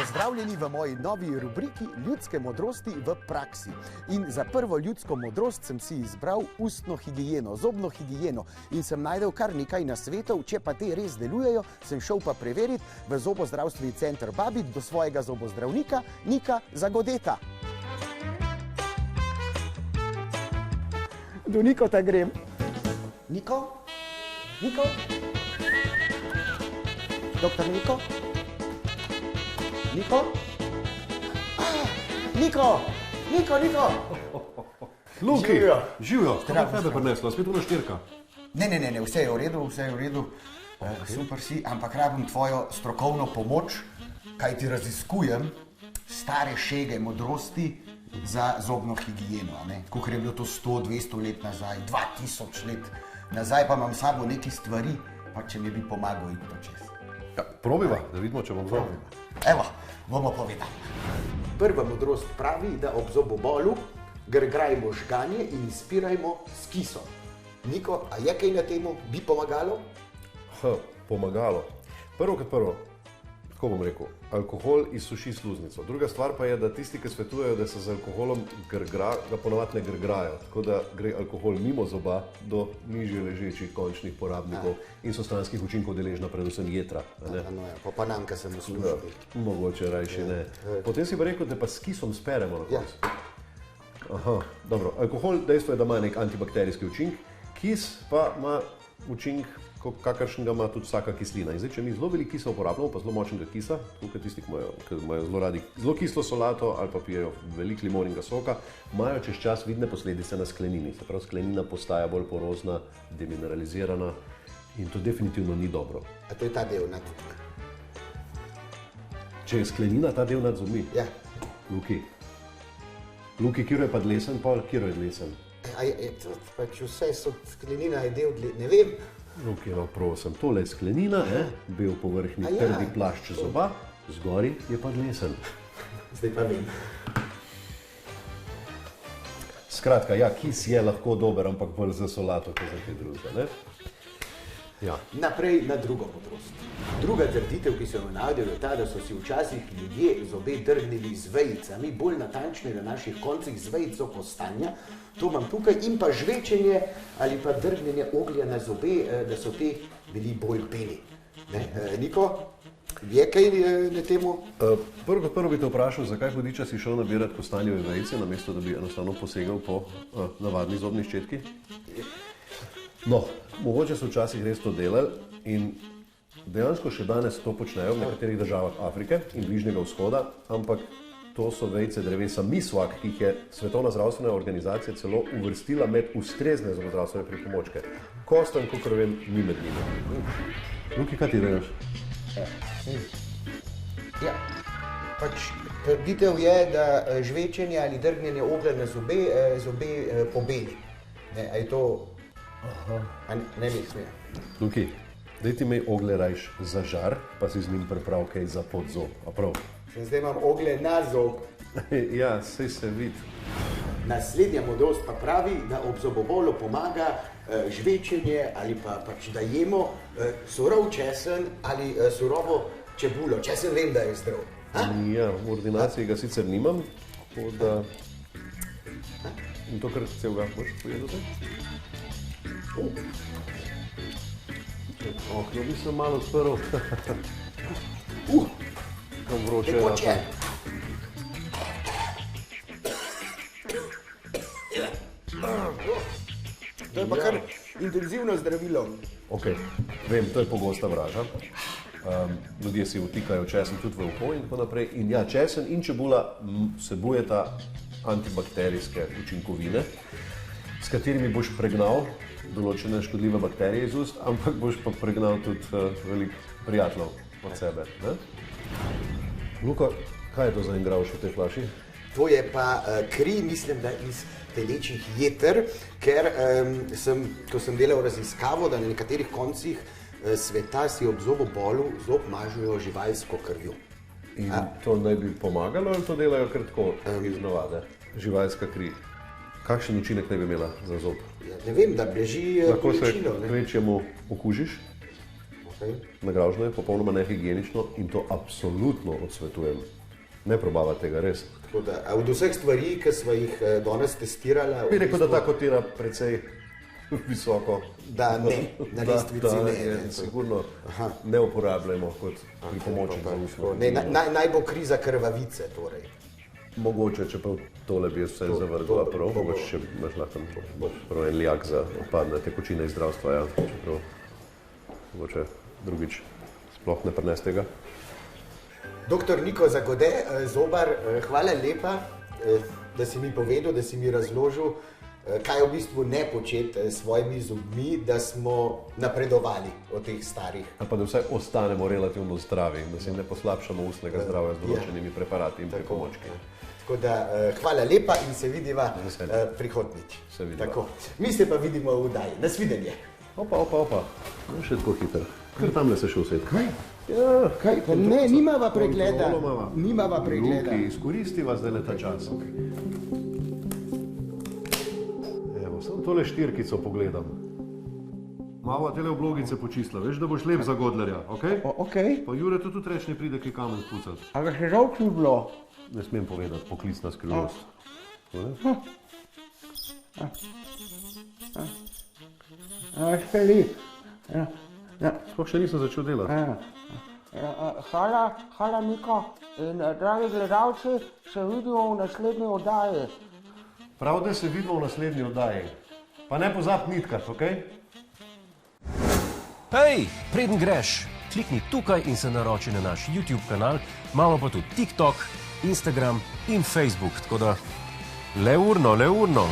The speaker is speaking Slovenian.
Pozdravljeni v moji novi rubriki Ljudske modrosti v praksi. In za prvo ljudsko modrost sem si izbral ustno higieno, zobno higieno. In sem najdel kar nekaj nasvetov, če pa te res delujejo, sem šel pa preveriti v zobozdravstveni center Babit do svojega zobozdravnika Nika Zagodeta. Do Nikota grem. Niko? Niko? Doktor Niko? Niko? Niko! Niko, Niko! Luki, živijo, kaj tebe prinesla, spet una štirka? Ne, vse je v redu, vse je v redu. Super si, ampak rabim tvojo strokovno pomoč, kaj ti raziskujem stare šege modrosti za zobno higieno. Kakor je bilo to 100-200 let nazaj, 2000 let nazaj, pa imam s sabo neki stvari, pa če mi bi pomagal iti to čez. Ja, probiva, da vidimo, če bom znal. Evo, bomo povedali. Prva modrost pravi, da ob zobobolu grgrajmo žganje in izpirajmo s kisom. Niko, a je kaj na temu? Bi pomagalo? Pomagalo. Prvo kot prvo, tako bom rekel, alkohol izsuši sluznico. Druga stvar pa je, da tisti, ki svetujejo, da se z alkoholom grgra, ga ponovadi ne grgrajo. Tako da gre alkohol mimo zoba do nižje ležečih končnih porabnikov in so stranskih učinkov deležna predvsem jetra. Pa nam, ki sem uslužil. Mogoče rajši ne. Potem si pa rekel, da pa s kisom speremo na koncu. Aha, dobro. Alkohol, dejstvo je, da ima nek antibakterijski učink, kis pa ima učink, kakršnega ima tudi vsaka kislina. In zdaj, če mi zelo veliko kisa uporabljamo, pa zelo močnega kisa, tukaj tisti, ki imajo zelo radi zelo kislo solato ali pa pijejo veliko limoninga soka, imajo čez čas vidne posledice na sklenini. Se pravi, sklenina postaja bolj porozna, demineralizirana in to definitivno ni dobro. A to je ta del nad... Če je sklenina ta del nad zobmi? Ja. Luki, kjer je pa dlesen, pol, kjer je dlesen? Pač vse so sklenina je del, ne vem. Luki, no, prosim, tole je sklenina, bel povrhnji trdi plašč zoba, zgori je pa dlesen. Zdaj pa vem. Skratka, ja, kis je lahko dober, ampak bolj za solato, kot za kaj drugega, ne? Ja. Naprej na drugo modrost. Druga trditev, ki so jo najdel, je ta, da so si včasih ljudje zobe drgnili z vejicami, bolj natančne na naših koncih z vejico kostanja, to imam tukaj, in pa žvečenje ali pa drgnjenje oglja na zobe, da so te bili bolj beli. Niko, je kaj na temu? Prvo kot prvo bi te vprašal, zakaj hudiča si šel nabirati kostanjeve vejice, namesto da bi enostavno posegal po navadni zobni ščetki? No, mogoče so včasih res to delali in dejansko še danes to počnejo v nekaterih državah Afrike in Bližnjega vzhoda, ampak to so vejice drevesa miswak, ki jih je Svetovna zdravstvena organizacija celo uvrstila med ustrezne zobozdravstvene pripomočke. Kostanj, kakor vem, ni med njimi. Luki, kaj ti delaš? Ja, pač trditev je, da žvečenje ali drgnjenje oglja na zobe pobeli. A je to... Ne mi smije. Luki, daj ti imej oglje rajš za žar, pa si z njim priprav kaj za podzob, a prav? Zdaj imam oglje na zob. Ja, saj se vidi. Naslednja modrost pa pravi, da ob zobobolu pomaga žvečenje ali pa pač da jemo surov česen ali surovo čebulo. Česen vem, da je zdrav. Ja, v ordinaciji ga sicer nimam, tako da... In to kar celega boš pojedel zdaj? Okno bi se malo odprl. Kam vroče je rata. To je pa kar intenzivno zdravilo. Ok, vem, to je pogosta vraža. Ljudje si vtikajo česen tudi v oko in tako naprej. In ja, česen in čebula vsebujeta antibakterijske učinkovine, s katerimi boš pregnal določene škodljive bakterije iz ust, ampak boš pa pregnal tudi veliko prijateljev od sebe. Luka, kaj je to za engravš v tej flaši? To je pa kri, mislim, da iz telečjih jeter, ker ko sem delal raziskavo, da na nekaterih koncih sveta si ob zobobolu zob mažejo živalsko krvjo. In to naj bi pomagalo ali to delajo kar tako iz navade? Živalska kri. Kakšen učinek naj bi imela za zob? Ne vem, da bleži bolečino. Lahko se kvečjemu okužiš? Nagražno je, popolnoma nehigienično in to absolutno odsvetujem. Ne probavati tega, res. Tako da, a od vseh stvari, ki smo jih danes testirali... Bi rekel, da ta kotira precej visoko. Da ne, na lestvici ne. Sigurno ne uporabljamo kot pripomoček za mišljenje. Naj bo kriza krvavice, torej. Mogoče, čeprav tole bi jaz vse zavrgla prav, mogoče še imaš lahko prav en lijak za odpadne tekočine iz zdravstva, ja, čeprav mogoče drugič sploh ne prinesti tega. Doktor Niko Zagode, zobar, hvala lepa, da si mi povedal, da si mi razložil, kaj v bistvu ne početi s svojimi zobmi, da smo napredovali od teh starih. Ali pa da vsaj ostanemo relativno zdravi, da si ne poslabšamo ustnega zdravja z določenimi preparati in pripomočki. Tako da hvala lepa in se vidiva prihodnjič. Se vidiva. Tako. Mi se pa vidimo v oddaji. Nasvidenje. Opa. Ne še tako hiter. Ker tamle se še used. Kaj? Ja, kaj? Pa ne, nimava pregleda. Nimava pregleda. Luki, izkoristiva zdaj ta čas. Evo, samo tole štirkico pogledam. Malo tele oblogice počistila, veš, da boš lep za Godlerja, okej? Okej. Pa Jure to tudi reč ne pride, ki kamen spucati. A ga še dolg ni bilo? Ne smem povedati, poklicna skrivnost. Špeli. Sploh še nisem začel delati. Hvala Niko in dragi gledalci, se vidimo v naslednji oddaji. Prav, da se vidimo v naslednji oddaji. Pa ne pozab nitkati, okej? Hej, preden greš, klikni tukaj in se naroči na naš YouTube kanal, imamo pa tudi TikTok, Instagram in Facebook, tako da le urno.